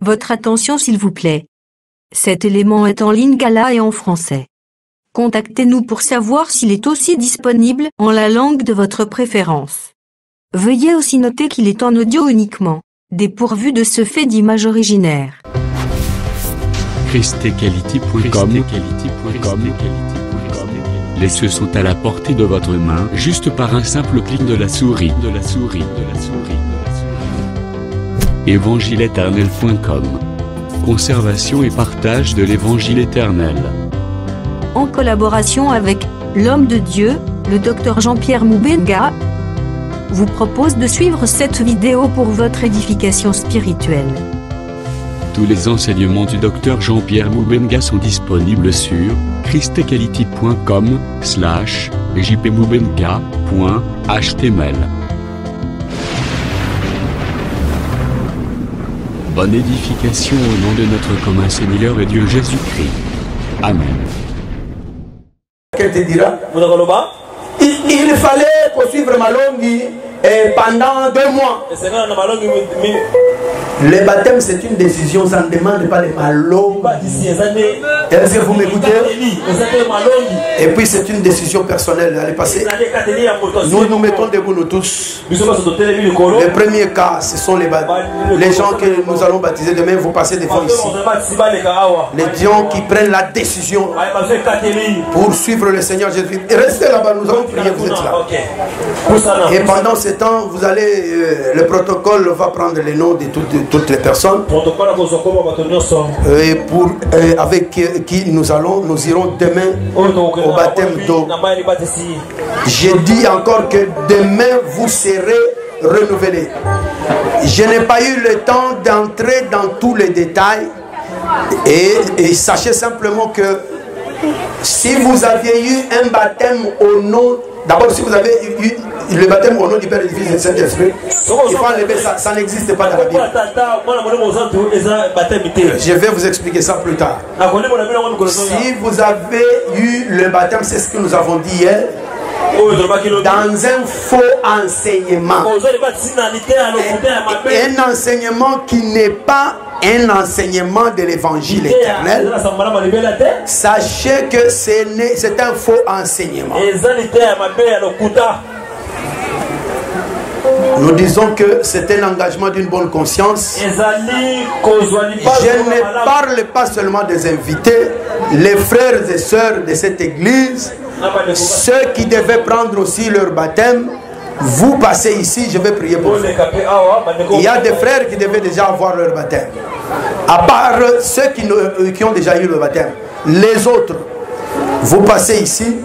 Votre attention s'il vous plaît. Cet élément est en lingala et en français. Contactez-nous pour savoir s'il est aussi disponible en la langue de votre préférence. Veuillez aussi noter qu'il est en audio uniquement, dépourvu de ce fait d'image originaire. ChristEquality.com. Les cieux sont à la portée de votre main, juste par un simple clic de la souris. Évangile-éternel.com. Conservation et partage de l'évangile éternel. En collaboration avec l'homme de Dieu, le Dr Jean-Pierre Moubenga, vous propose de suivre cette vidéo pour votre édification spirituelle. Tous les enseignements du Dr Jean-Pierre Moubenga sont disponibles sur christequality.com/jpmoubenga.html. Bonne édification au nom de notre commun Seigneur et Dieu Jésus-Christ. Amen. Qu'elle te dira, il fallait poursuivre Malongi pendant 2 mois. Le baptême, c'est une décision, ça ne demande pas de Malongi. Est-ce que vous m'écoutez? Et puis c'est une décision personnelle. Allez passer. Nous nous mettons debout nous tous. Le premier cas, ce sont les gens que nous allons baptiser demain. Vous passez devant ici. Les gens qui prennent la décision pour suivre le Seigneur Jésus. Restez là-bas, nous allons prier, vous êtes là. Et pendant ce temps, vous allez, le protocole va prendre les noms de toutes les personnes. Et avec qui nous irons demain au baptême d'eau. J'ai dit encore que demain vous serez renouvelés. Je n'ai pas eu le temps d'entrer dans tous les détails. Et sachez simplement que si vous aviez eu un baptême au nom, d'abord si vous avez eu le baptême au nom du Père et du Fils et du Saint-Esprit, il faut enlever ça, ça n'existe pas dans la Bible. Je vais vous expliquer ça plus tard. Si vous avez eu le baptême, c'est ce que nous avons dit hier, dans un faux enseignement, un enseignement qui n'est pas un enseignement de l'évangile éternel, sachez que c'est un faux enseignement. Nous disons que c'est un engagement d'une bonne conscience. Je ne parle pas seulement des invités, les frères et sœurs de cette église, ceux qui devaient prendre aussi leur baptême. Vous passez ici, je vais prier pour vous. Il y a des frères qui devaient déjà avoir leur baptême. À part ceux qui ont déjà eu le baptême. Les autres, vous passez ici.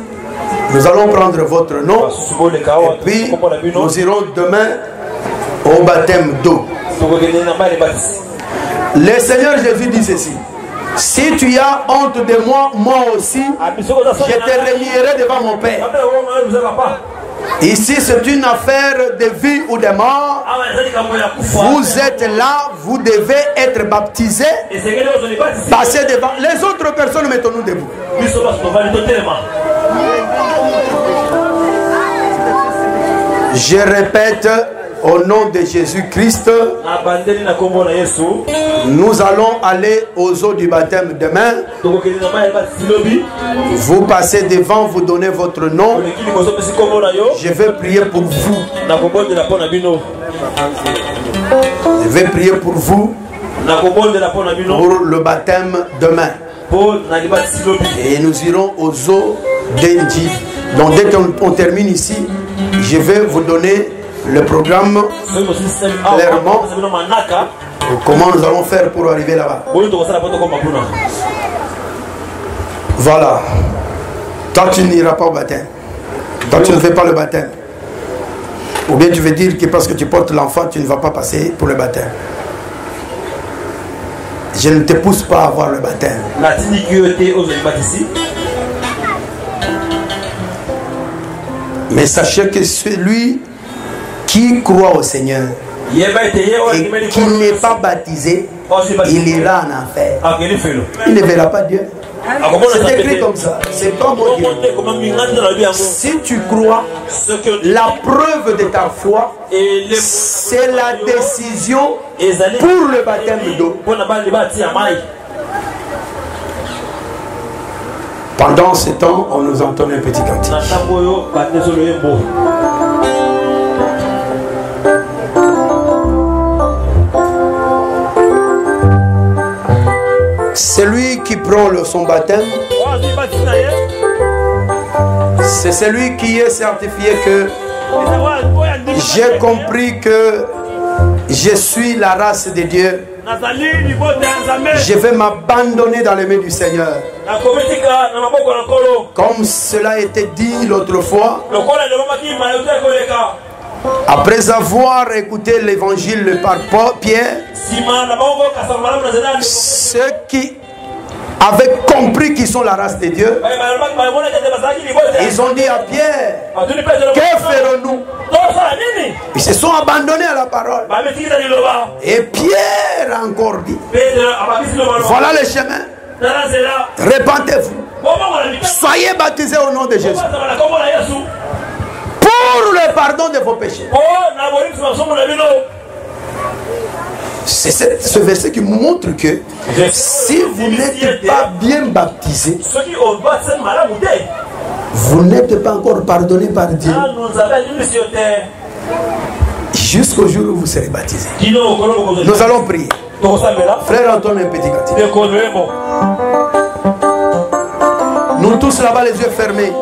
Nous allons prendre votre nom. Et puis, nous irons demain au baptême d'eau. Le Seigneur Jésus dit ceci. Si tu as honte de moi, moi aussi, je te renierai devant mon Père. Ici, c'est une affaire de vie ou de mort. Vous êtes là, vous devez être baptisés. Passez devant. Les autres personnes, mettons-nous debout. Je répète, au nom de Jésus-Christ, nous allons aller aux eaux du baptême demain. Vous passez devant, vous donnez votre nom. Je vais prier pour vous. Je vais prier pour vous pour le baptême demain. Et nous irons aux eaux d'Endi. Donc dès qu'on termine ici, je vais vous donner le programme clairement, comment nous allons faire pour arriver là-bas. Voilà. Toi tu n'iras pas au baptême. Toi tu ne fais pas le baptême. Ou bien tu veux dire que parce que tu portes l'enfant, tu ne vas pas passer pour le baptême. Je ne te pousse pas à avoir le baptême. Mais sachez que celui qui croit au Seigneur et qui n'est pas baptisé, il ira en enfer. Il ne verra pas Dieu. C'est écrit comme ça. C'est pas moi qui dis. Si tu crois, la preuve de ta foi, c'est la décision pour le baptême d'eau. Pendant ce temps, on nous entendait un petit cantique. Celui qui prend son baptême, c'est celui qui est certifié que j'ai compris que je suis la race de Dieu. Je vais m'abandonner dans les mains du Seigneur. Comme cela a été dit l'autre fois, après avoir écouté l'évangile par Pierre, ceux qui avaient compris qu'ils sont la race de Dieu, ils ont dit à Pierre, que ferons-nous? Ils se sont abandonnés à la parole. Et Pierre a encore dit, voilà le chemin, répentez-vous, soyez baptisés au nom de Jésus pour le pardon de vos péchés. C'est ce verset qui montre que si vous n'êtes pas bien baptisé, vous n'êtes pas encore pardonné par Dieu jusqu'au jour où vous serez baptisé. Nous allons prier. Frère Antoine, un petit cantique. Nous tous là-bas, les yeux fermés.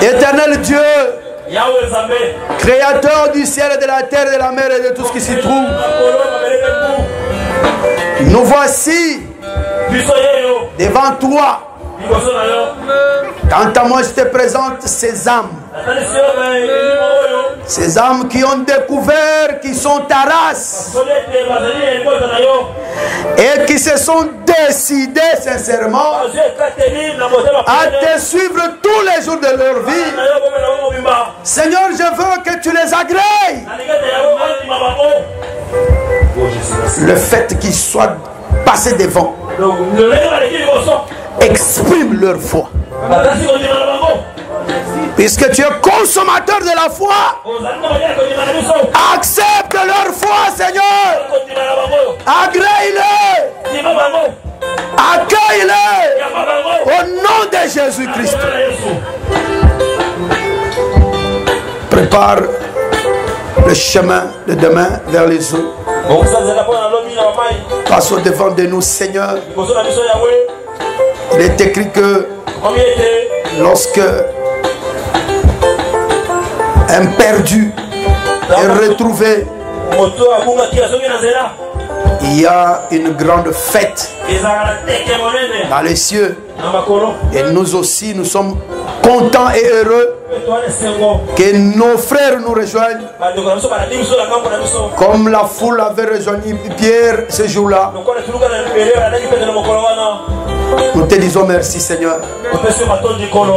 Éternel Dieu, créateur du ciel et de la terre, de la mer et de tout ce qui s'y trouve, nous voici devant toi. Quant à moi, je te présente ces âmes. Ces âmes qui ont découvert qu'ils sont ta race. et qui se sont décidés sincèrement à te suivre tous les jours de leur vie. Seigneur, je veux que tu les agrées. Le fait qu'ils soient passés devant exprime leur foi. Puisque tu es consommateur de la foi, accepte leur foi, Seigneur. Agrée-les. Accueille-les. Au nom de Jésus-Christ. Prépare le chemin de demain vers les eaux. Passe au devant de nous, Seigneur. Il est écrit que lorsque un perdu est retrouvé, il y a une grande fête dans les cieux. Et nous aussi, nous sommes contents et heureux que nos frères nous rejoignent, comme la foule avait rejoint Pierre ce jour-là. Nous te disons merci, Seigneur.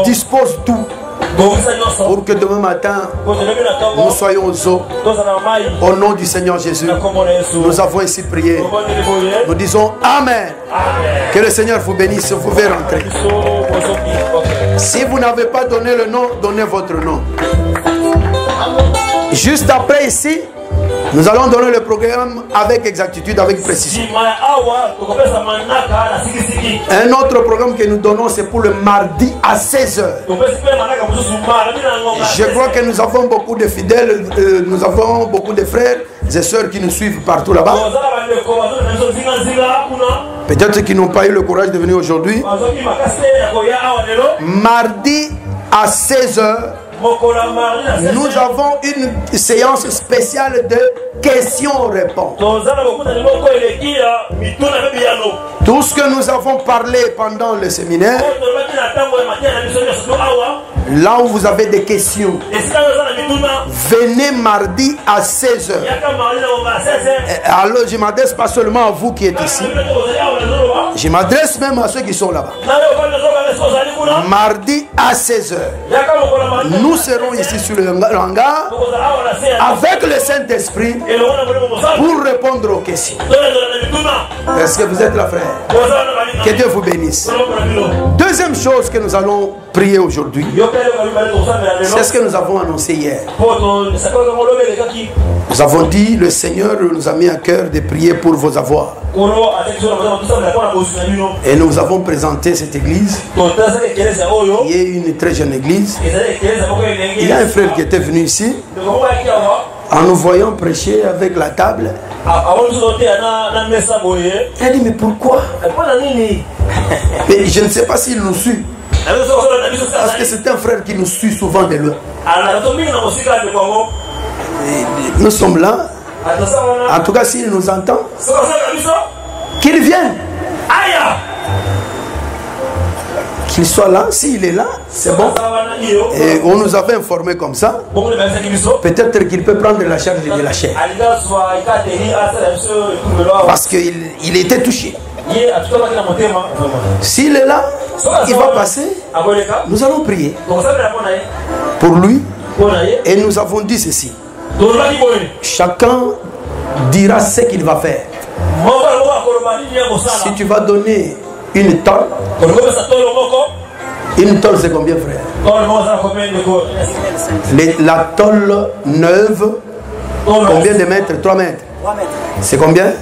Dispose tout pour que demain matin nous soyons aux eaux. Au nom du Seigneur Jésus, nous avons ici prié. Nous disons Amen. Que le Seigneur vous bénisse. Vous pouvez rentrer. Si vous n'avez pas donné le nom, donnez votre nom. Juste après ici, nous allons donner le programme avec exactitude, avec précision. Un autre programme que nous donnons, c'est pour le mardi à 16h. Je crois que nous avons beaucoup de fidèles, nous avons beaucoup de frères et sœurs qui nous suivent partout là-bas. Peut-être qu'ils n'ont pas eu le courage de venir aujourd'hui. Mardi à 16h. Nous avons une séance spéciale de questions-réponses. Tout ce que nous avons parlé pendant le séminaire, là où vous avez des questions, venez mardi à 16h. Alors je ne m'adresse pas seulement à vous qui êtes ici, je m'adresse même à ceux qui sont là-bas. Mardi à 16h. Nous serons ici sur le hangar avec le Saint-Esprit pour répondre aux questions. Est-ce que vous êtes là, frère? Que Dieu vous bénisse. Deuxième chose que nous allons prier aujourd'hui, c'est ce que nous avons annoncé hier. Nous avons dit, le Seigneur nous a mis à cœur de prier pour vos avoirs. Et nous avons présenté cette église, qui est une très jeune église. Il y a un frère qui était venu ici, en nous voyant prêcher avec la table. Il a dit, mais pourquoi? Mais je ne sais pas s'il nous suit. Parce que c'est un frère qui nous suit souvent de loin. Nous sommes là. En tout cas, s'il nous entend, qu'il vienne. Qu'il soit là. S'il est là, c'est bon. Et on nous avait informé comme ça. Peut-être qu'il peut prendre la charge de la chair. Parce qu'il était touché. S'il est là, il va passer. Nous allons prier pour lui. Et nous avons dit ceci. Chacun dira ce qu'il va faire. Si tu vas donner une tôle c'est combien, frère? La tôle neuve, combien de mètres? 3 mètres. C'est combien?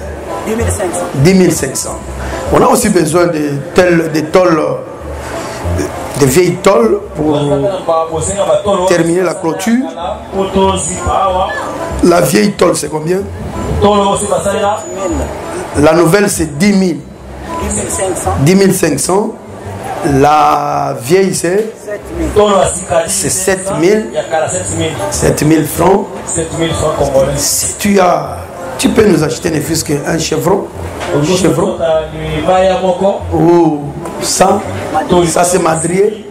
10 500. On a aussi besoin de tôles, de vieilles tôles pour terminer la clôture. La vieille tôle, c'est combien? La nouvelle, c'est 10 000. 10 500. La vieille, c'est 7 000. 7 000 francs. Si tu peux nous acheter ne fût-ce qu'un chevron. Ou ça c'est madrier.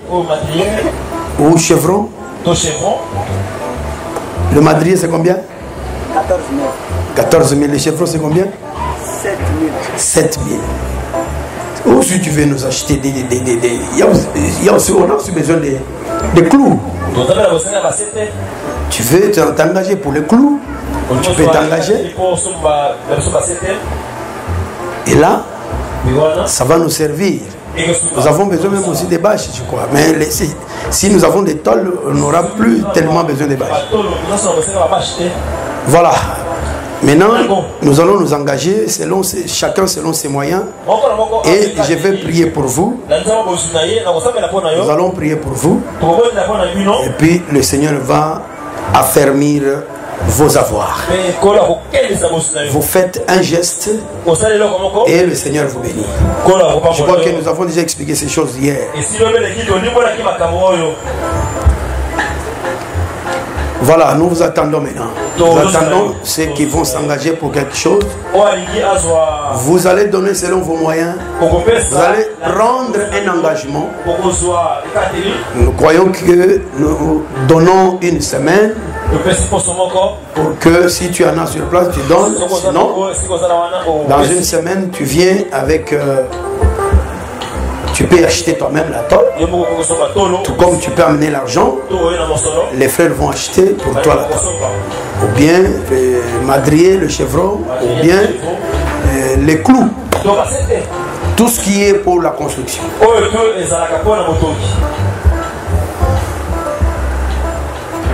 Ou chevron. Le madrier, c'est combien? 14 000. Le chevron, c'est combien? 7 000. Ou si tu veux nous acheter il y a aussi, on a aussi besoin des clous. Tu veux t'engager pour les clous, tu peux t'engager. Et là, ça va nous servir. Nous avons besoin même aussi des bâches, je crois. Mais si nous avons des tôles, on n'aura plus tellement besoin des bâches. Voilà. Maintenant, nous allons nous engager chacun selon ses moyens. Et je vais prier pour vous. Nous allons prier pour vous. Et puis le Seigneur va affermir vos avoirs. Vous faites un geste et le Seigneur vous bénit. Je crois que nous avons déjà expliqué ces choses hier. Voilà, nous vous attendons maintenant. Nous attendons ceux qui vont s'engager pour quelque chose. Vous allez donner selon vos moyens. Vous allez prendre un engagement. Nous croyons que nous donnons une semaine pour que si tu en as sur place, tu donnes. Sinon, dans une semaine, tu viens avec... tu peux acheter toi-même la tôle, tout comme tu peux amener l'argent. Les frères vont acheter pour toi la tôle. Ou bien le madrier, le chevreau, ou bien les clous. Tout ce qui est pour la construction.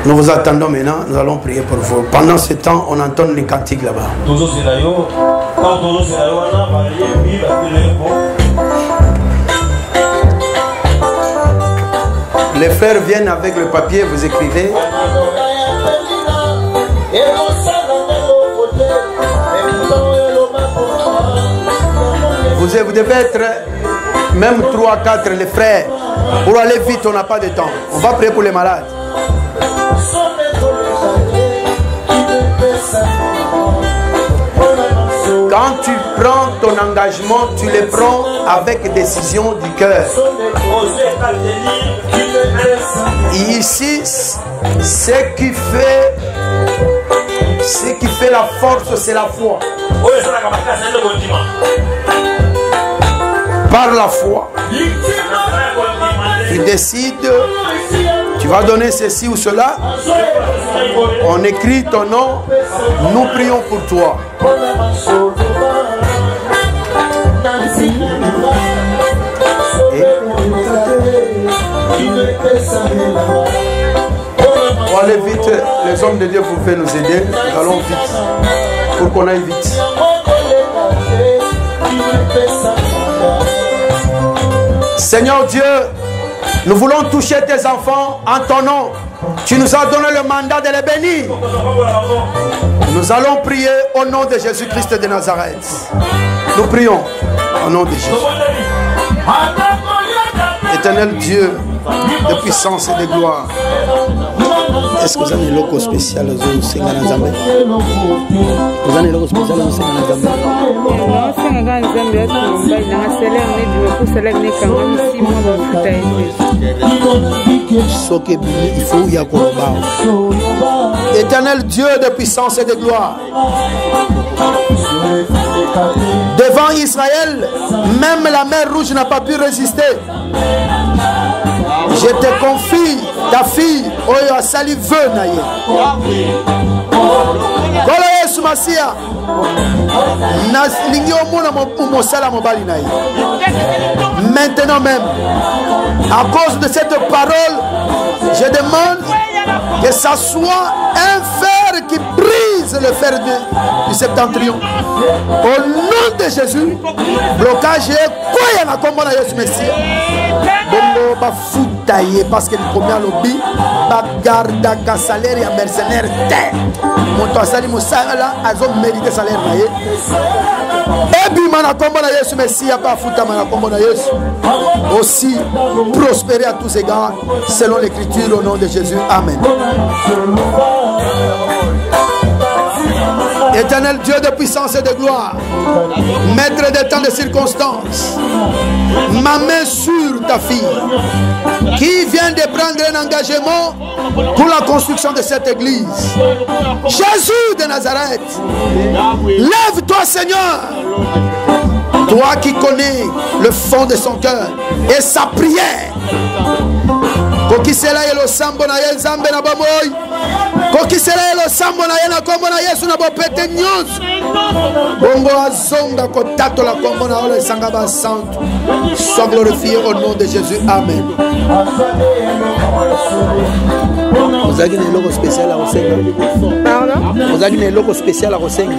Nous vous attendons maintenant, nous allons prier pour vous. Pendant ce temps, on entend les cantiques là-bas. Les frères viennent avec le papier, vous écrivez. Vous devez être même 3, 4 les frères. Pour aller vite, on n'a pas de temps. On va prier pour les malades. Quand tu prends ton engagement, tu le prends avec décision du cœur. Ici, ce qui fait la force, c'est la foi. Par la foi, tu décides, tu vas donner ceci ou cela. On écrit ton nom, nous prions pour toi. Pour aller vite, les hommes de Dieu vous font nous aider. Nous allons vite, pour qu'on aille vite. Seigneur Dieu, nous voulons toucher tes enfants en ton nom. Tu nous as donné le mandat de les bénir. Nous allons prier au nom de Jésus-Christ de Nazareth. Nous prions au nom de Jésus. Éternel Dieu de puissance et de gloire. Est-ce que vous avez un loco spécial au Sénégal? Vous avez un loco spécial au Sénégal? Éternel Dieu de puissance et de gloire, devant Israël, même la mer rouge n'a pas pu résister. Je te confie ta fille, Oyo Asali Venaye. Kola Yesu Masia, maintenant même, à cause de cette parole, je demande que ça soit un fer qui brise le fer du septentrion. Au nom de Jésus, blocage et quoi y a comme on Yesu Messie. Bongo ba foutaye parce que le premier lobby ba garda salaire et mercenaire terre. Mon toi sali musala azo mérité salaire naye. Et puis mana comme on Yesu Messie ba fouta mana comme on Yesu. Aussi prospérer à tous égards selon l'écriture au nom de Jésus. Amen. Éternel Dieu de puissance et de gloire, maître des temps de circonstances, ma main sur ta fille qui vient de prendre un engagement pour la construction de cette église. Jésus de Nazareth, lève-toi Seigneur Toi qui connais le fond de son cœur et sa prière. Kokisela yelo sambo na ye nzambe na bomoyi. Kokisela yelo sambo na ye na kombo na Yesu na bopete nyonso. Bongo azonga kotato la kombo na ole sanga ba santo. Sois glorifié au nom de Jésus. Amen. Vous avez un logo spécial à Rosenga. Pardon? Vous avez un logo spécial à Rosenga.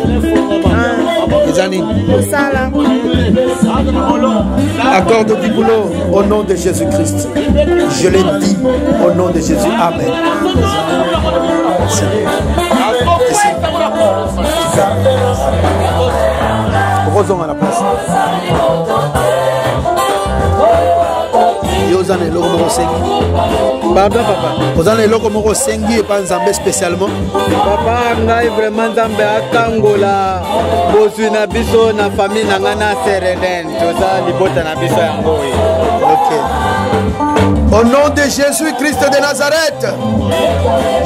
Les années. Accorde du boulot au nom de Jésus-Christ. Je l'ai dit au nom de Jésus. Amen. Rosons à la place. Vous avez un logo pardon papa. Vous avez un logo et pas Nzambe spécialement. Papa, ngai vraiment Nzambe akangola bozwi na biso na famille na ngana serenen. Toza libota na biso yango. OK. Au nom de Jésus-Christ de Nazareth,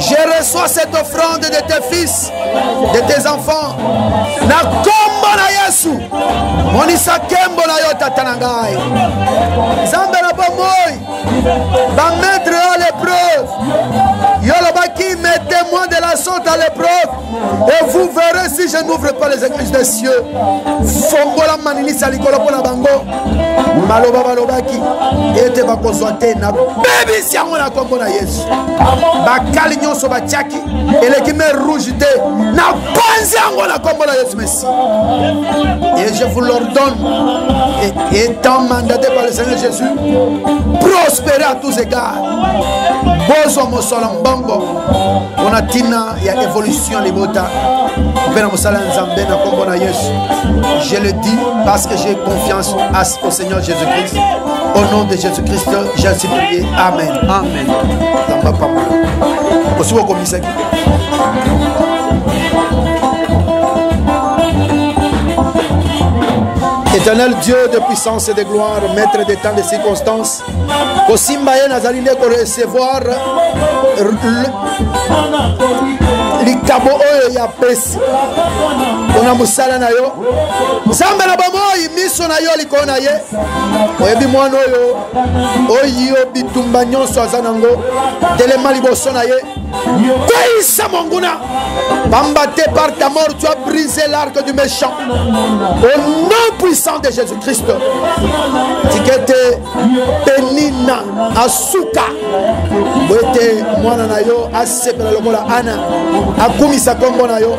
je reçois cette offrande de tes fils, de tes enfants. Na kombo na Yesu. Monisa kembo na yo tata na ngai. Nzambe na bomoyi. Va mettre à l'épreuve. Yoloba qui mettez-moi de la sorte à l'épreuve. Et vous verrez si je n'ouvre pas les églises des cieux. Fongola manini salikolo pona bango. Maloba balobaki. Ete bakozwate na bébé siango na kombo na Yesu. Bakali nyonso batiaki. Eleki mer rouge te. Na panzi yango na kombo na Yesu Messie. Et je vous l'ordonne. Étant mandaté par le Seigneur Jésus, prospérer à tous égards. Bozo mosola mbongo. On a tina ya évolution libota. Pena mosala nzambe na kombo na Yesu. Je le dis parce que j'ai confiance au Seigneur Jésus-Christ. Au nom de Jésus-Christ, j'ai ainsi prié. Amen. Amen. Éternel Dieu de puissance et de gloire, maître des temps et des circonstances, Kosimbaye Nazaline pour recevoir likabo oyo ya pesi ona musala na yo nzambe na bamoyi miso na yo likolo na ye oyebi mwana oyo oyo bitumba nyonso aza nango telema liboso na ye kweyisa monguna pambaté par ta mort tu as brisé l'arc du méchant au nom puissant de Jésus-Christ. Tikete penina asuka boete mwana na yo asepela lokola ana akumisa kombo na yo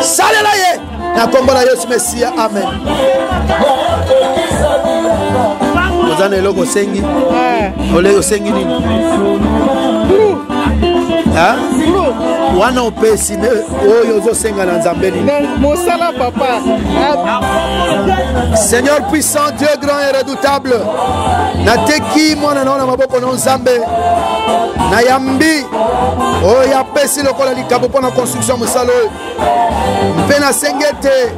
salela ye na kombo na Yesu Mesia. Amen. Ozana eloko sengi ole osengi nini ha wana opesi oyo ozosenga na Nzambe nini mosala papa. Seigneur puissant, Dieu grand et redoutable, nateki mwana na maboko na Nzambe na yambi oyo apesi lokola likabo mpona construction mosala oyo mpe nasengete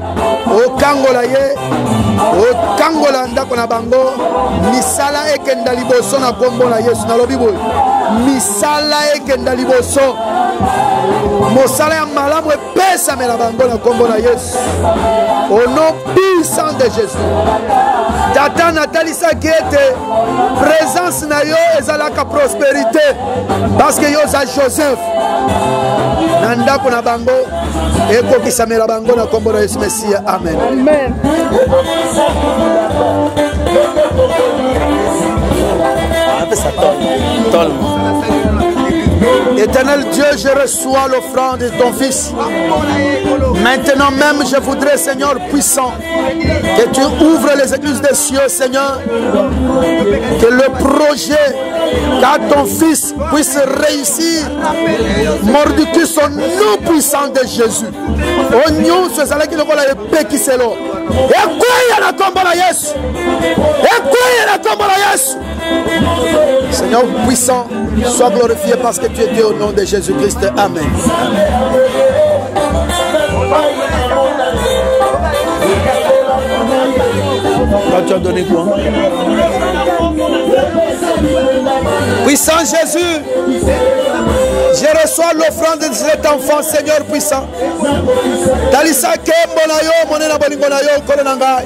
okangola ye okangola ndako na bango misala ekenda liboso na kombo na Yesu. Nalobi boye misala ekenda liboso mosala ya malamu epesamela bango na kombo na Yesu au nom puissant de Jésus. Tata natalisaki ete présence na yo ezalaka prospérité parce que yo za Joseph na ndako na bango ekokisamela bango na kombo na Yesu Mesia. Amen. Amen. Éternel Dieu, je reçois l'offrande de ton Fils. Maintenant même, je voudrais, Seigneur puissant, que tu ouvres les églises des cieux, Seigneur. Que le projet qu'a ton Fils puisse réussir. Mordicus au nom puissant de Jésus. Oignon, ce salé qui le voit, le pékiselo. Et quoi, la combat la yes. Et quoi, la combat la yes. Seigneur puissant, sois glorifié parce que tu es Dieu au nom de Jésus-Christ. Amen. Quand tu as donné quoi? Puissant Jésus, je reçois reçois l'offrande de cet enfant, Seigneur puissant. Talisa kembo na yo, monena bolingo na yo, kolo na ngai.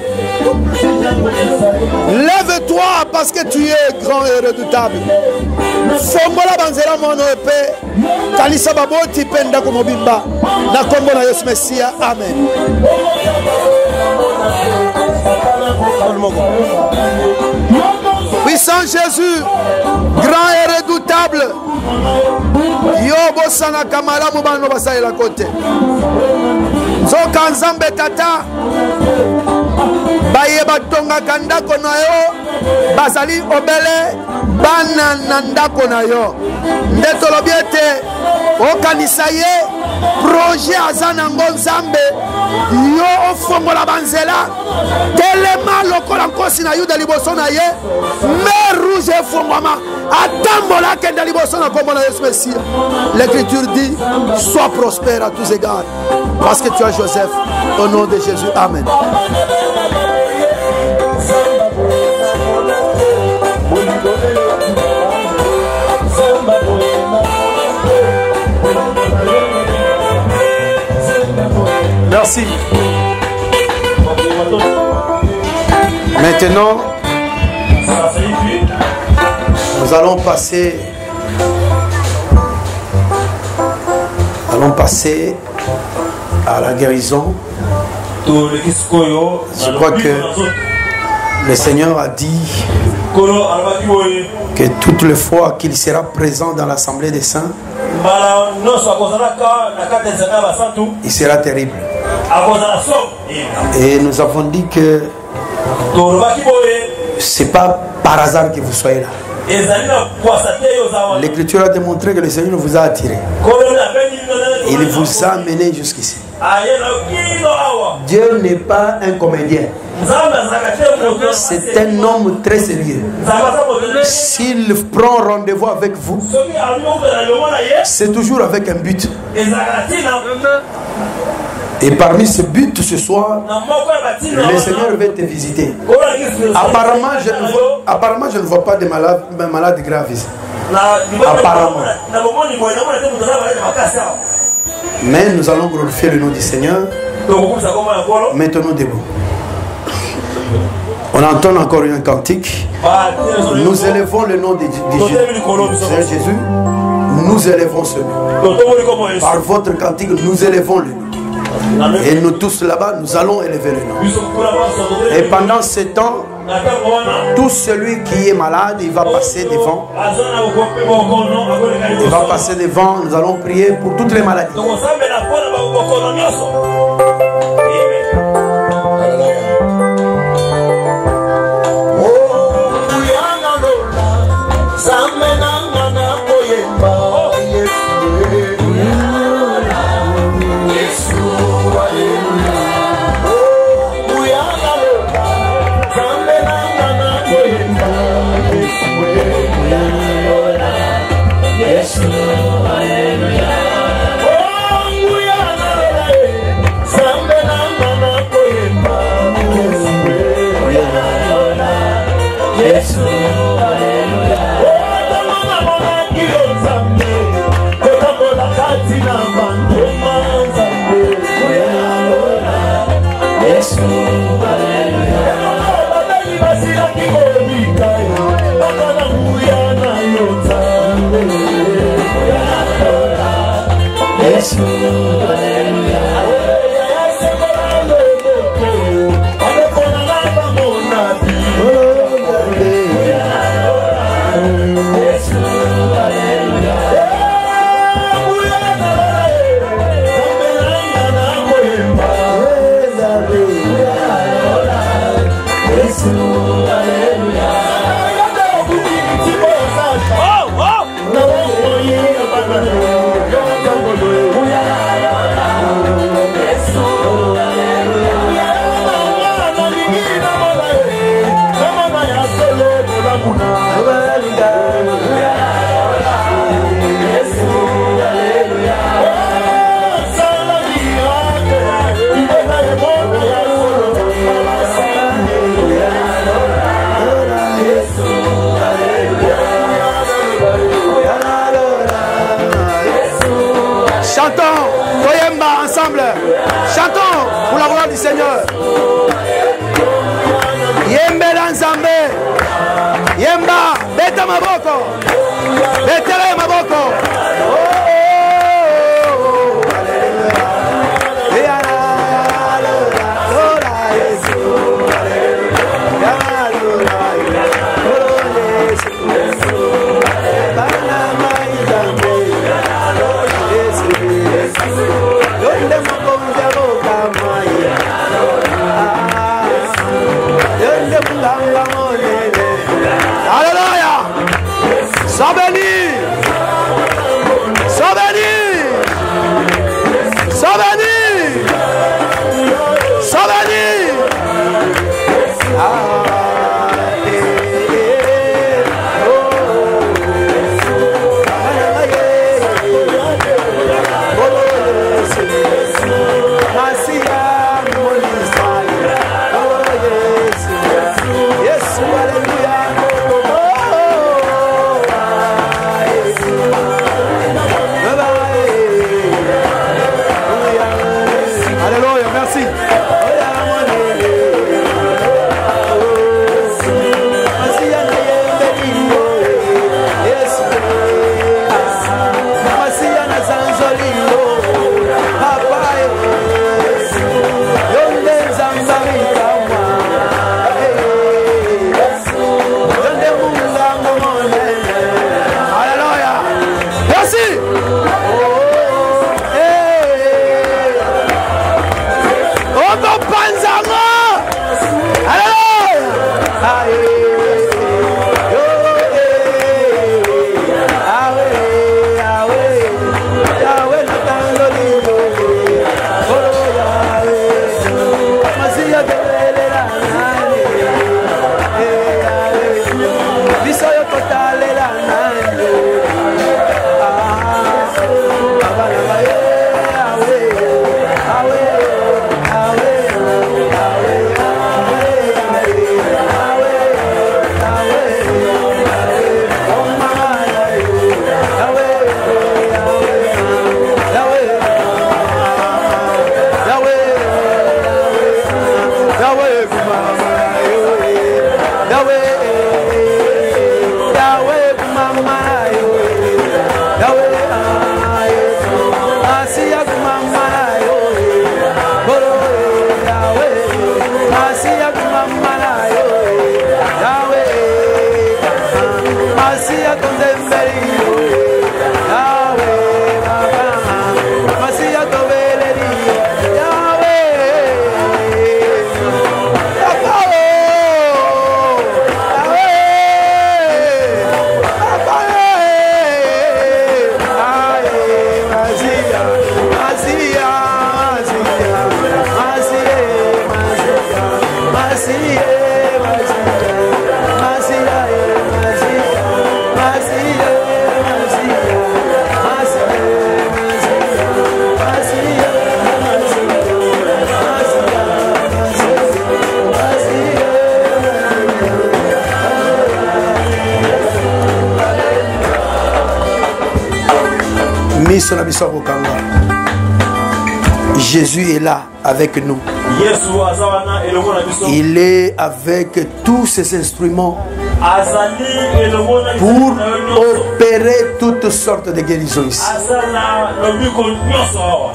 Lève-toi parce que tu es grand et redoutable. Fongola banzela mono epe. Talisa baboti penda kumobimba. Na kombo na Yesu Messia. Amen. Puissant Jésus, grand et redoutable. Yo bosana kamala mubano basai la côté. Zoka nzambe tata. Baye batonga kanda kona yo. Basali obele bana nanda kona yo. Ndetolo biete okanisa ye projet azana ngonzambe yo ofongola banzela telema lokola nkosi na yuda liboso na ye mer rouge efongwama atambola kenda liboso na kombo na Yesu Messia. L'écriture dit sois prospère à tous égards parce que tu as Joseph au nom de Jésus. Amen. Merci. Maintenant, nous allons passer à la guérison. Je crois que le Seigneur a dit que toutes les fois qu'il sera présent dans l'assemblée des saints, il sera terrible. Et nous avons dit que c'est pas par hasard que vous soyez là. L'Écriture a démontré que le Seigneur vous a attiré. Il vous a amené jusqu'ici. Dieu n'est pas un comédien. C'est un homme très sérieux. S'il prend rendez-vous avec vous, c'est toujours avec un but. Et parmi ce but ce soir, le Seigneur va te visiter. Apparemment, je ne vois pas de malades graves ici. Apparemment. Mais nous allons glorifier le nom du Seigneur. Maintenant debout. On entend encore un cantique. Nous élevons le nom de Jésus. Nous élevons ce nom. Par votre cantique, nous élevons le nom. Et nous tous là-bas, nous allons élever le nom. Et pendant ce temps, tout celui qui est malade, il va passer devant. Il va passer devant. Nous allons prier pour toutes les maladies. Chantons, Toyemba ensemble. Chantons pour la gloire du Seigneur. Yembela Nzambe. Yemba, beta maboko. Betele maboko. Alléluia. Sois béni. Sois béni. Sois béni. Sois béni. Jésus est là avec nous. Il est avec tous ses instruments pour opérer toutes sortes de guérisons ici.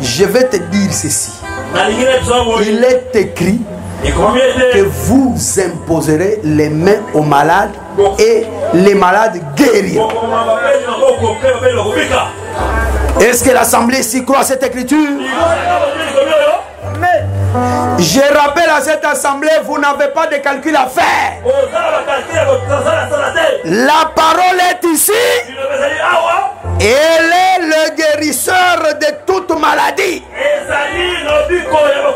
Je vais te dire ceci. Il est écrit que vous imposerez les mains aux malades et les malades guériront. Est-ce que l'assemblée ici croit à cette écriture? Je rappelle à cette assemblée, vous n'avez pas de calcul à faire. La parole est ici. Elle est le guérisseur de toute maladie.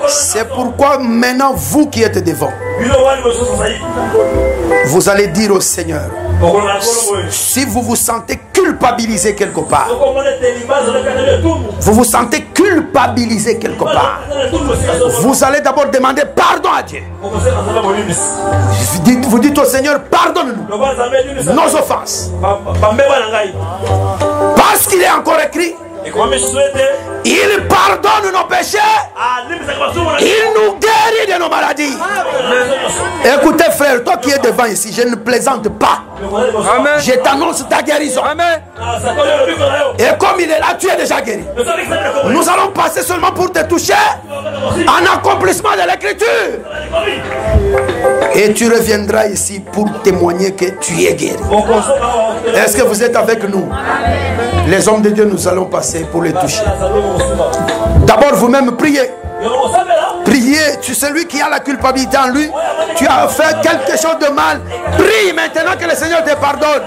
C'est pourquoi maintenant, vous qui êtes devant, vous allez dire au Seigneur, si vous vous sentez culpabilisé quelque part, vous vous sentez culpabilisé quelque part, vous allez d'abord demander pardon à Dieu. Vous dites au Seigneur, pardonne-nous nos offenses. Parce qu'il est encore écrit, Il pardonne nos péchés. Il nous guérit de nos maladies. Écoutez frère, toi qui es devant ici, je ne plaisante pas. Amen. Je t'annonce ta guérison. Amen. Et comme il est là, tu es déjà guéri. Nous allons passer seulement pour te toucher en accomplissement de l'écriture. Et tu reviendras ici pour témoigner que tu es guéri. Est-ce que vous êtes avec nous? Les hommes de Dieu, nous allons passer pour les toucher. D'abord, vous-même priez. Priez, tu sais celui qui a la culpabilité en lui. Tu as fait quelque chose de mal. Prie maintenant que le Seigneur te pardonne.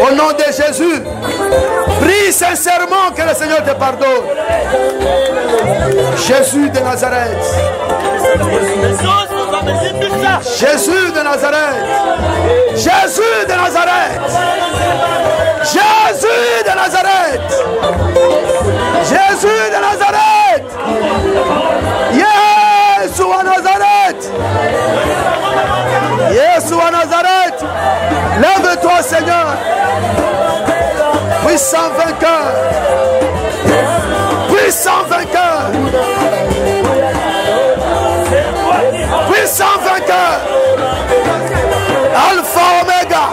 Au nom de Jésus. Prie sincèrement que le Seigneur te pardonne. Jésus de Nazareth. Jésus de Nazareth. Jésus de Nazareth. Jésus de Nazareth. Jésus de Nazareth. Yeshua Nazareth. Yeshua Nazareth. Lève-toi Seigneur. Puissant vainqueur. Puissant vainqueur. Puissant vainqueur. Alpha Omega.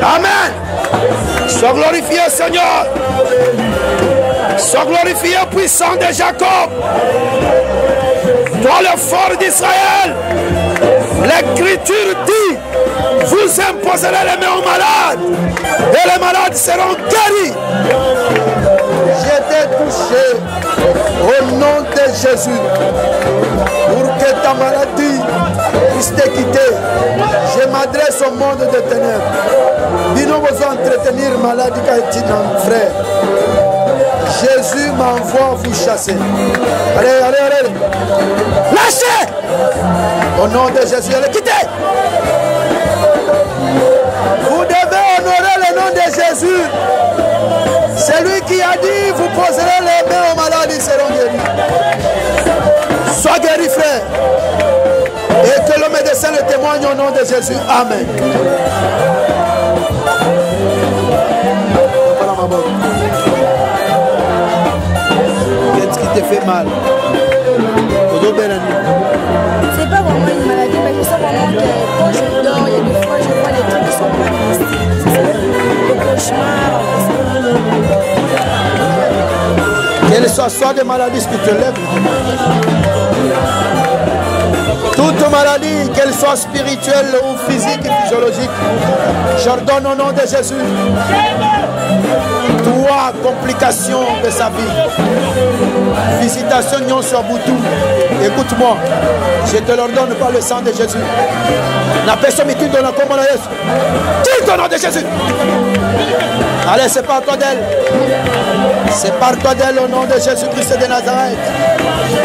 Amen. Sois glorifié Seigneur. Sois glorifié puissant de Jacob. Toi le fort d'Israël. L'Écriture dit: vous imposerez les mains aux malades et les malades seront guéris. J'étais touché au nom de Jésus pour que ta maladie puisse te quitter. Je m'adresse au monde de ténèbres. Nous vous entretenir maladie mon frère. Jésus m'envoie vous chasser. Allez, allez, allez. Lâchez. Au nom de Jésus, allez, quittez. Vous devez honorer le nom de Jésus. C'est lui qui a dit: vous poserez les mains aux malades, ils seront guéris. Sois guéri, frère. Et que le médecin le témoigne au nom de Jésus. Amen. Qu'est-ce qui te fait mal? C'est pas vraiment une maladie, mais je sais vraiment que quand je dors, il y a des fois je vois des trucs qui sont pas mystiques. Des cauchemars. Quelle soit des maladies spirituelles, toute maladie, qu'elle soit spirituelle ou physique ou physiologique, j'ordonne au nom de Jésus. 3 complications de sa vie. Visitation Nyon sur Boutou. Écoute-moi, je te l'ordonne par le sang de Jésus. La personne qui donne comme la Jésus. Dis au nom de Jésus. Allez, c'est par toi d'elle. C'est par toi d'elle au nom de Jésus-Christ de Nazareth.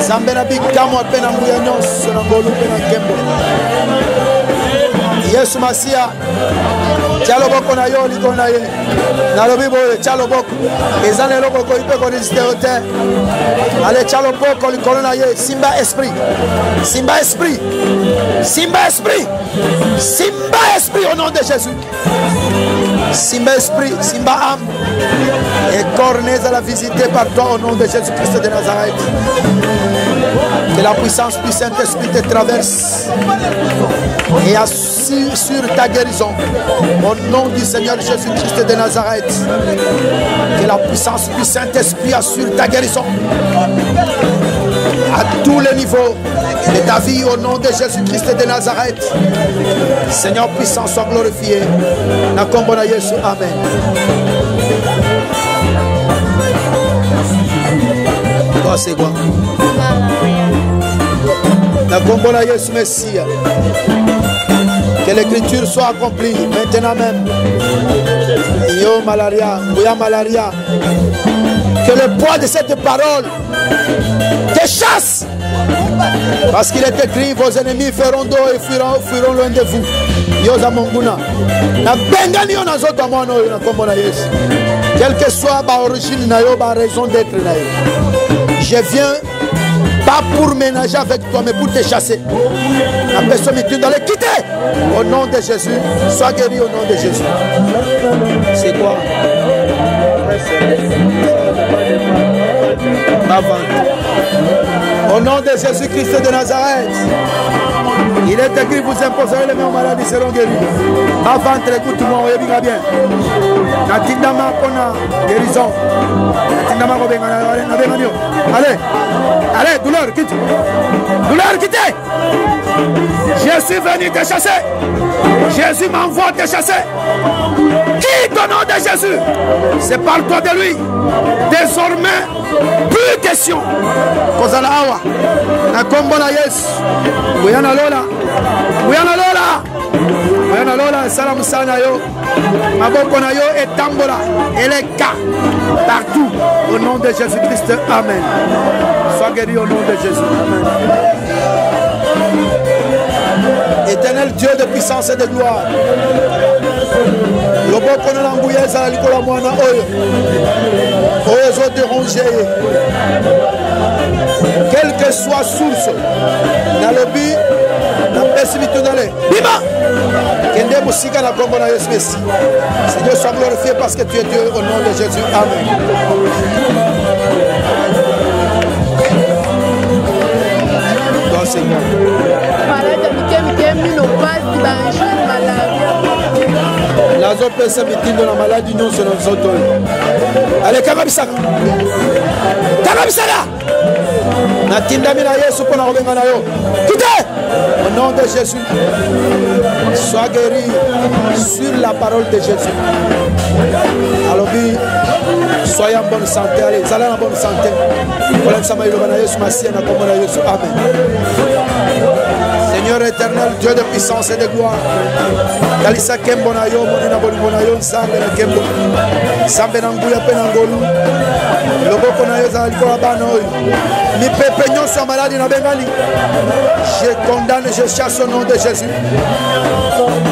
Zambenabi kamo pena muyanyos sonangolu pena kembo. Yesu Masia. Tialo boko na yo liko na ye. Na lobi boye tialo boko. Ezane loko ko ipe ko resiste au terre. Allez tialo boko liko na ye. Simba esprit. Simba esprit. Simba esprit. Simba esprit au nom de Jésus. Simba esprit, Simba âme. Et cornez à la visiter par toi au nom de Jésus-Christ de Nazareth. Que la puissance du Saint-Esprit te traverse et assure sur ta guérison au nom du Seigneur Jésus-Christ de Nazareth. Que la puissance du Saint-Esprit assure ta guérison. à tous les niveaux de ta vie au nom de Jésus-Christ de Nazareth. Seigneur puissant, sois glorifié. Na kombo na Yesu, amen. Toi c'est quoi? Na kombo na Yesu, Messie. Que l'écriture soit accomplie maintenant même. Yo malaria, bouya malaria. Que le poids de cette parole te chasse. Parce qu'il est écrit, vos ennemis feront dos et fuiront loin de vous. Yo zamonguna. Na bengani yo nazoto mono yo na kombo na Yesu. Quelle que soit ba origine na yo, ba raison d'être na yo. Je viens pas pour ménager avec toi, mais pour te chasser. La personne est dans les quitter. Au nom de Jésus, sois guéri au nom de Jésus. C'est quoi? Ma vente. Au nom de Jésus-Christ de Nazareth, il est écrit, vous imposerez les mains aux malades, ils seront guéris. Ma ventre, écoute-moi, on est bien. Natindama kona guérison. Natindama ko benga. Allez, allez, douleur, quitte. Douleur, quittez. Je suis venu te chasser. Jésus m'envoie te chasser. Quitte au nom de Jésus. C'est par toi de lui. Désormais, plus question. Kozala awa. Na kombo na Yesu. Buyana lola. Buyana lola. Buyana lola. Salam sana yo. Maboko na yo etambola. Eleka. Partout. Au nom de Jésus-Christ. Amen. Sois guéri au nom de Jésus. Amen. Éternel Dieu de puissance et de gloire. Loboko na lambuya za likola mwana oyo. Oyo déranger. Quelle que soit source. Na lobi na pesimitu dale. Bima. Kende musika na kombo na Yesu Messi. Seigneur, sois glorifié parce que tu es Dieu au nom de Jésus. Amen. Toi Seigneur. Nazo pesa mitindo na maladie non sur nos autos. Allez kabisaka. Kabisaka. Natinda mina Yesu pona kobenga na yo. Quittez. Au nom de Jésus. Sois guéri sur la parole de Jésus. Alors soyez en bonne santé. Allez, allez en bonne santé. Amen. Seigneur éternel, Dieu de puissance et de gloire. Kalisa kembo na yo, monina bolingo na yo, nsambe na kembo. Nsambe na nguya pe na ngolu. Loboko na yo za likola bana oyo. Mi pepe nyonso maladi na bengali. Je condamne, je chasse au nom de Jésus.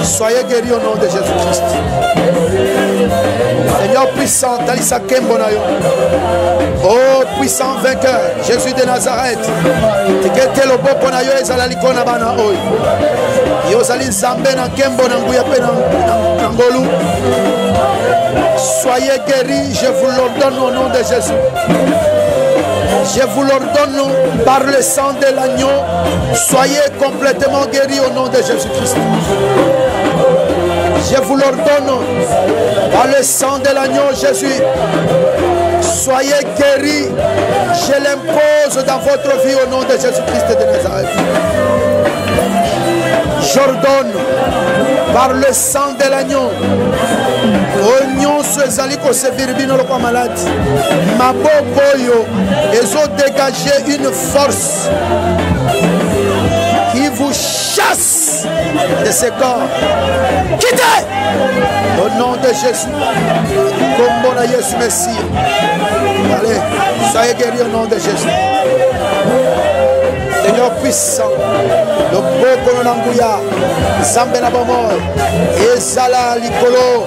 Soyez guéris au nom de Jésus-Christ. Seigneur puissant, Talisa kembo na yo. Oh puissant vainqueur, Jésus de Nazareth. Tikete loboko na yo ezala likona bana oyo. Yo zali nzambe na kembo na nguya pe na ngolu. Soyez guéris, je vous l'ordonne au nom de Jésus. Je vous l'ordonne par le sang de l'agneau. Soyez complètement guéris au nom de Jésus-Christ. Je vous l'ordonne par le sang de l'agneau, Jésus. Soyez guéris. Je l'impose dans votre vie au nom de Jésus-Christ de Nazareth. J'ordonne par le sang de l'agneau. Oignon ezali ko sevirbino lo kwa malade. Maboko yo ezo dégager une force qui vous chasse de ce corps. Quittez au nom de Jésus. Comme mon Jésus Messie. Allez, soyez guéris au nom de Jésus. Seigneur puissant, le beau Nanguya, Zambe na bomo, Ezala Likolo,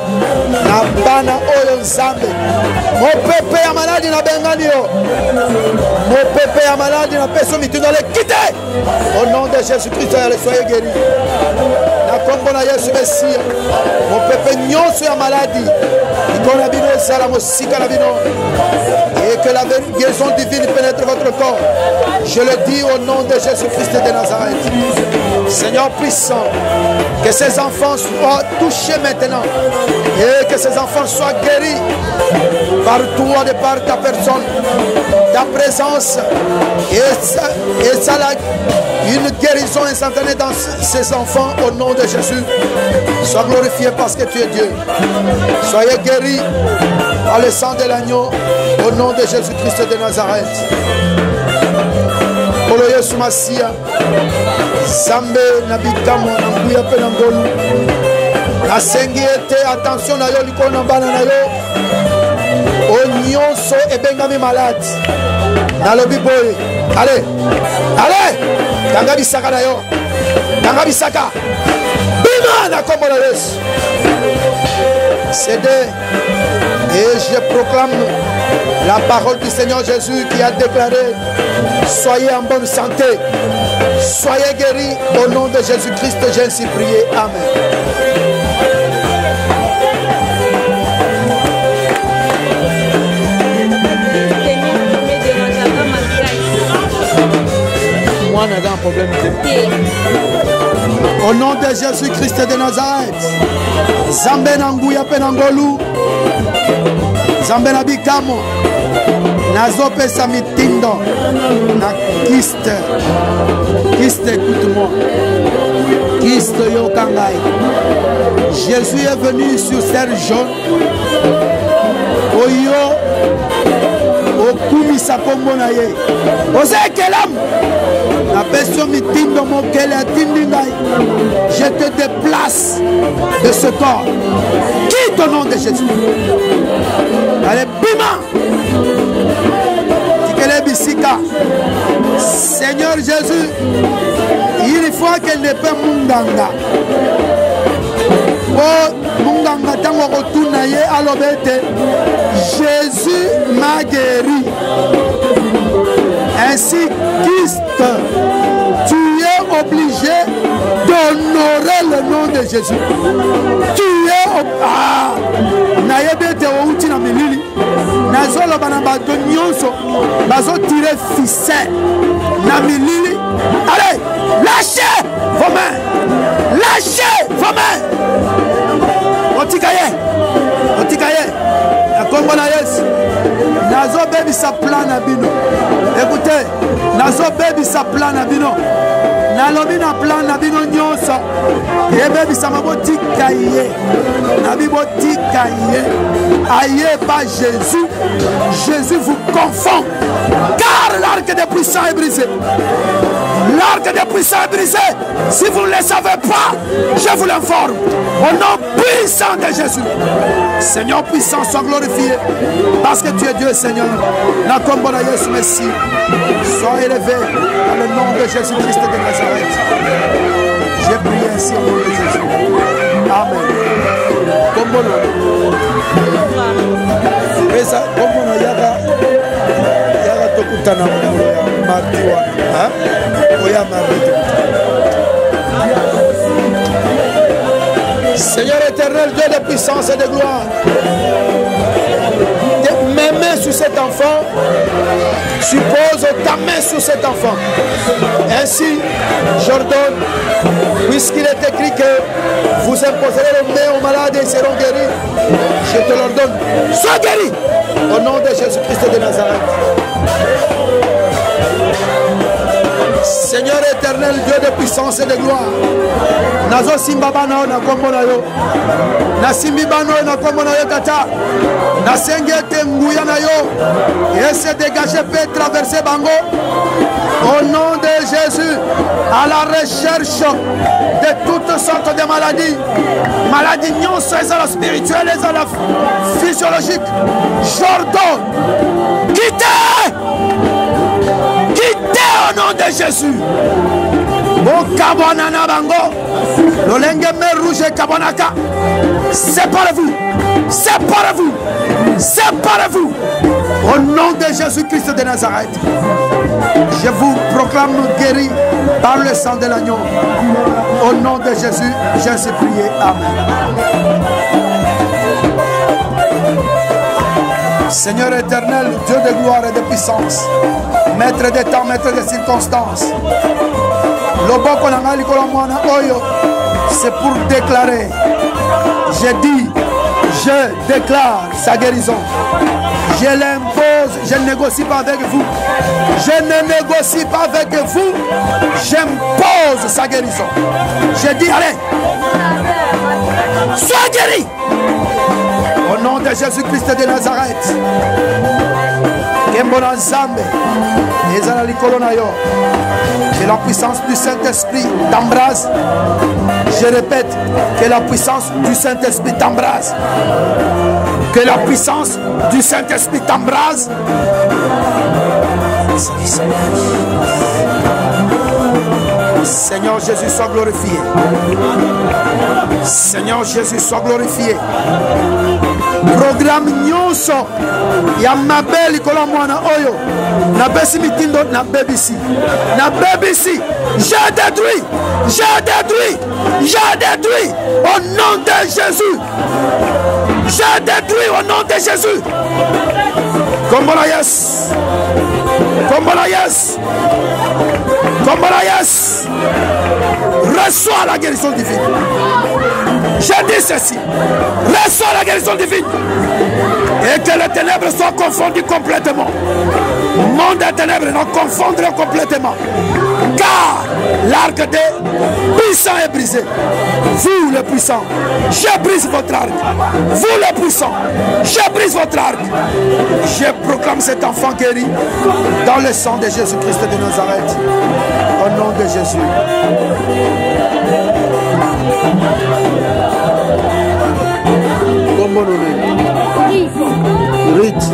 Nabana Oyo Zambe, mon pépé à malade na Benganio, mon pépé à malade na personne qui doit les quitter. Au nom de Jésus-Christ, soyez guéris. Na kombo na Yesu Messie, mon pépé nyonso ya maladie, ikona bino ezala mosika na bino. Et que la guérison divine pénètre votre corps. Je le dis au nom de Jésus-Christ de Nazareth. Seigneur puissant, que ces enfants soient touchés maintenant. Et que ces enfants soient guéris. par toi, de par ta personne, ta présence, et ça là, une guérison instantanée dans ces enfants au nom de Jésus. Sois glorifié parce que tu es Dieu. Soyez guéris par le sang de l'agneau au nom de Jésus-Christ de Nazareth. Polo Yesu Masia, Zambe Nabikamo Nanguya Penangolu. Nasengi ete attention na yo likolo na bana na yo. Onyonso ebengami malade. Nalobi boy. Allez. Allez. Tanga bisaka na yo. Tanga bisaka. Bima na kombo na Yesu. C'est et je proclame la parole du Seigneur Jésus qui a déclaré: soyez en bonne santé, soyez guéris au nom de Jésus-Christ. J'ai ainsi prié. Amen. Moi, on a un problème. Au nom de Jésus-Christ de Nazareth, Zambe Nanguya Penangolu, Zambe Nabikamo, Nazope Samitindo, na Kiste, écoute-moi, Kiste Yokangai. Jésus est venu sur serre jaune, Oyo, Okumisa Kombonaye, Ose Kelam. La personne mitindo mokele atindingai. Je te déplace de ce corps. Quitte au nom de Jésus. Allez, bima. Tikele bisika. Seigneur Jésus, il faut qu'elle ne peut munganga. Oh, munganga tango kotunaye alobete. Jésus m'a guéri. Ainsi, Christ, tu es obligé d'honorer le nom de Jésus. Tu es obligé. Ah, naïbete outi na milili. Nazolo banabato nyonso. Bazo tirer ficelle na milili. Allez, lâchez vos mains. Lâchez vos mains. Otikaye. Otikaye. Na kombo na Yesu. Nazo baby sa plan na bino. Écoutez, nazo baby sa plan na bino. Nalobi na plan na bino nyonso. Et baby sa maboti kaye. Na biboti kaye. Aye pas Jésus. Jésus vous confond. Car l'arc des puissants est brisé. L'arc des puissants est brisé. Si vous ne le savez pas, je vous l'informe. Au nom puissant de Jésus. Seigneur puissant, sois glorifié. Parce que tu es Dieu, Seigneur. La combo de Jésus, Messie. Sois élevé dans le nom de Jésus-Christ de Nazareth. J'ai prié ainsi au nom de Jésus. Amen. Combo no yaga tokutana martiwa. Oya martiwa. Seigneur éternel, Dieu de puissance et de gloire, mes mains sur cet enfant, suppose ta main sur cet enfant. Ainsi, j'ordonne, puisqu'il est écrit que vous imposerez les mains aux malades et ils seront guéris, je te l'ordonne, sois guéri au nom de Jésus-Christ de Nazareth. Seigneur éternel, Dieu de puissance et de gloire, nazo simbabana na kombo na yo, na simbibano na kombo na yo tata, na sengete nguya na yo, et se dégager peut traverser bango, au nom de Jésus, à la recherche de toutes sortes de maladies, maladies nyonso ezala spirituelles, ezala physiologiques, j'ordonne, quittez au nom de Jésus. Bon kabonana bango, l'olenge mer rouge kabonaka. Séparez-vous, séparez-vous, séparez-vous. Au nom de Jésus-Christ de Nazareth, je vous proclame guéri par le sang de l'agneau. Au nom de Jésus, j'ai ainsi prié. Amen. Seigneur éternel, Dieu de gloire et de puissance, maître des temps, maître des circonstances, c'est pour déclarer, j'ai dit, je déclare sa guérison. Je l'impose, je ne négocie pas avec vous. Je ne négocie pas avec vous. J'impose sa guérison. Je dis, allez, sois guéri. Au nom de Jésus-Christ de Nazareth. Kembona Nzambe, ezala likolo na yo. Que la puissance du Saint-Esprit t'embrase. Je répète, que la puissance du Saint-Esprit t'embrase. Que la puissance du Saint-Esprit t'embrase. Seigneur Jésus, sois glorifié. Seigneur Jésus, sois glorifié. Programme nyonso ya mabeli kola mwana oyo na besi mitindo na BBC. Na BBC, je détruis au nom de Jésus. Je détruis au nom de Jésus. Kombola yes. Kombola yes. Kombola yes. Reçois la guérison divine. Je dis ceci. Reçois la guérison divine. Et que les ténèbres soient confondues complètement. Monde des ténèbres nous confondront complètement. Car l'arc des puissants est brisé. Vous les puissants, je brise votre arc. Vous les puissants, je brise votre arc. Je proclame cet enfant guéri dans le sang de Jésus-Christ de Nazareth. Au nom de Jésus. Comment on est? Rite.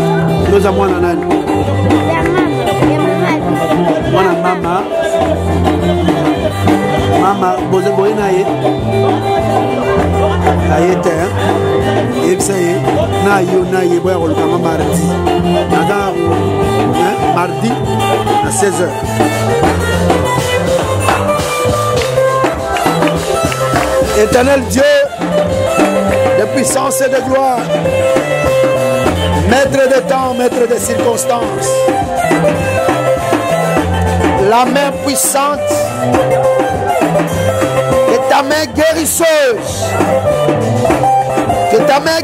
Nous avons un âne. Mama. Mama, vous avez besoin d'aller. Aïe, terre. Et ça y est. Naïe, boire le camp mardi. Mardi à 16h. Éternel Dieu, de puissance et de gloire, maître de temps, maître des circonstances, la main puissante de ta main guérisseuse, que ta main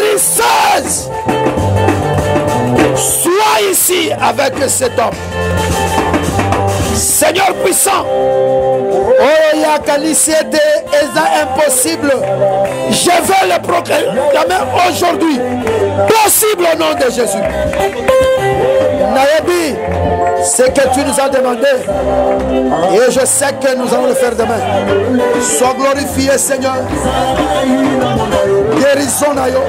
guérisseuse soit ici avec cet homme. Seigneur puissant, oh Yakalisiete est impossible. Je veux le proclamer aujourd'hui. Possible au nom de Jésus. Naïbi, ce que tu nous as demandé, et je sais que nous allons le faire demain. Sois glorifié, Seigneur. Guérison naïo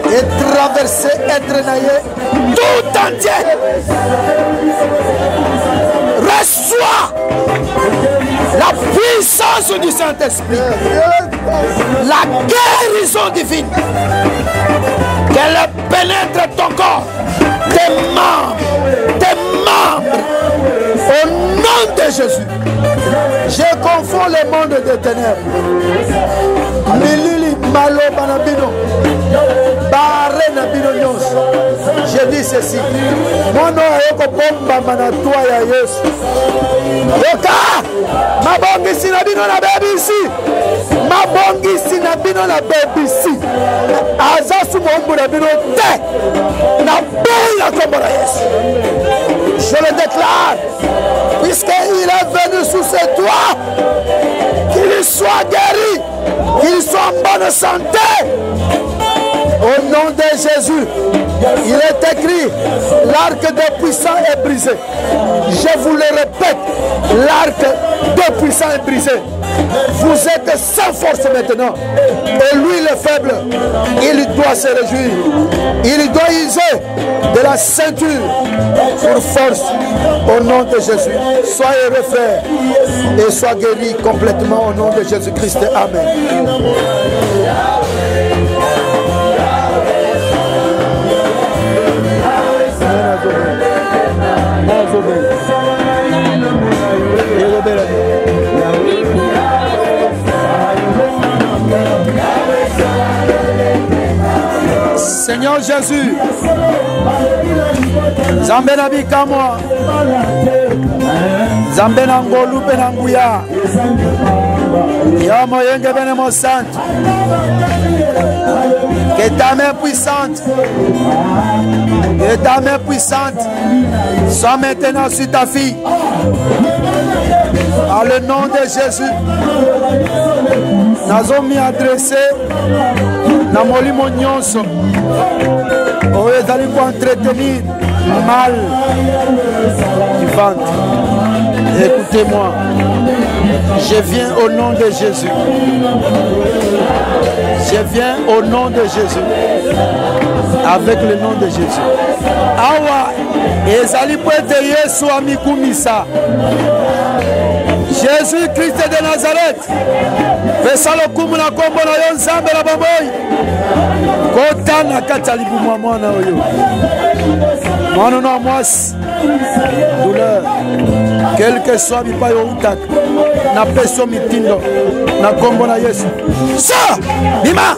et traverser, être naïe tout entier. Reçois la puissance du Saint-Esprit, la guérison divine, qu'elle pénètre ton corps, tes membres, au nom de Jésus. Je confonds le monde des ténèbres. Milili malo banabino, barre nabino nyos. Je dis ceci. Mon nom est bomba manatua ya Yesu. Yoka, mabongi sinabino na BBC. Mabongi sinabino na BBC. Azasu mombo nabino te. Na boya kombora Yesu. Je le déclare, puisqu'il est venu sous ses toits, qu'il soit guéri, qu'il soit en bonne santé. Au nom de Jésus, il est écrit, l'arc des puissants est brisé. Je vous le répète, l'arc des puissants est brisé. Vous êtes sans force maintenant. Et lui, le faible, il doit se réjouir. Il doit user de la ceinture pour force. Au nom de Jésus, soyez heureux, frères, et sois guéris complètement au nom de Jésus-Christ. Amen. Seigneur Jésus, Zambé nabika moi, Zambé nangolu penanguya, ya moyenge bene mo santo, Que ta main puissante, soit maintenant sur ta fille. Par le nom de Jésus, nous avons adressé na molimo nyonso. Oh, ils allaient pour entretenir mal du ventre. Écoutez-moi, je viens au nom de Jésus. Je viens au nom de Jésus. Avec le nom de Jésus. Awa, ezali poete Yesu amikumisa. Jésus-Christ de Nazareth. Pesa lokumu na kombo na yo nzambe la baboyi. Kota na kati ya libumu ya mwana oyo. Mwana na mwasi. Douleur. Quel que soit bipai outaka. Na peso mitindo. Na kombo na Yesu. Sa! Bima!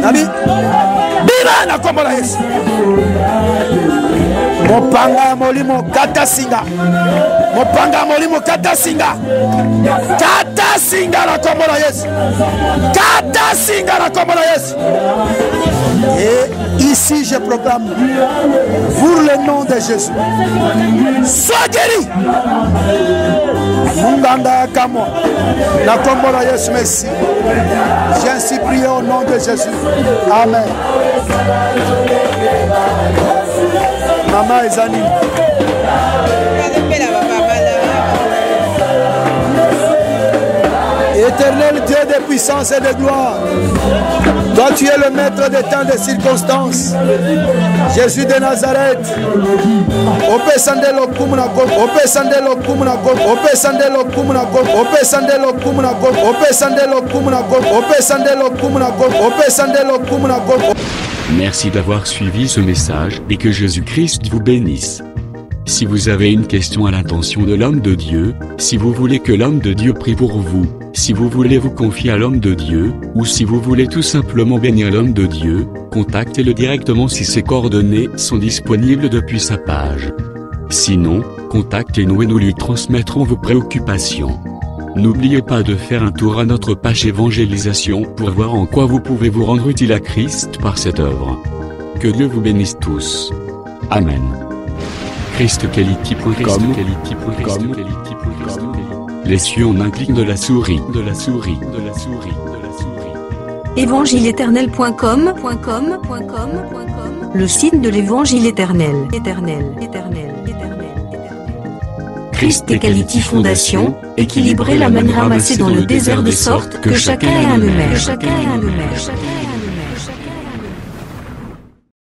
Nabi! Bima na kombo na Yesu. Mopanga ya molimo kata singa. Mopanga ya molimo kata singa. Kata singa na kombo na Yesu. Kata singa na kombo na Yesu. Et ici je proclame pour le nom de Jésus. Sois guéri. Munganga kamo. Na kombo na Yesu, merci. J'ai ainsi prié au nom de Jésus. Amen. Maman Ezani. Éternel Dieu de puissance et de gloire, toi tu es le maître des temps et des circonstances. Jésus de Nazareth. Merci d'avoir suivi ce message et que Jésus-Christ vous bénisse. Si vous avez une question à l'intention de l'homme de Dieu, si vous voulez que l'homme de Dieu prie pour vous, si vous voulez vous confier à l'homme de Dieu, ou si vous voulez tout simplement bénir l'homme de Dieu, contactez-le directement si ses coordonnées sont disponibles depuis sa page. Sinon, contactez-nous et nous lui transmettrons vos préoccupations. N'oubliez pas de faire un tour à notre page évangélisation pour voir en quoi vous pouvez vous rendre utile à Christ par cette œuvre. Que Dieu vous bénisse tous. Amen. ChristQuality.com. Les cieux en un clic de la souris. Évangile-éternel.com, le site de l'évangile éternel. Christ et Quality Fondation, équilibrer la manne ramassée dans le désert de sorte que chacun ait un maire.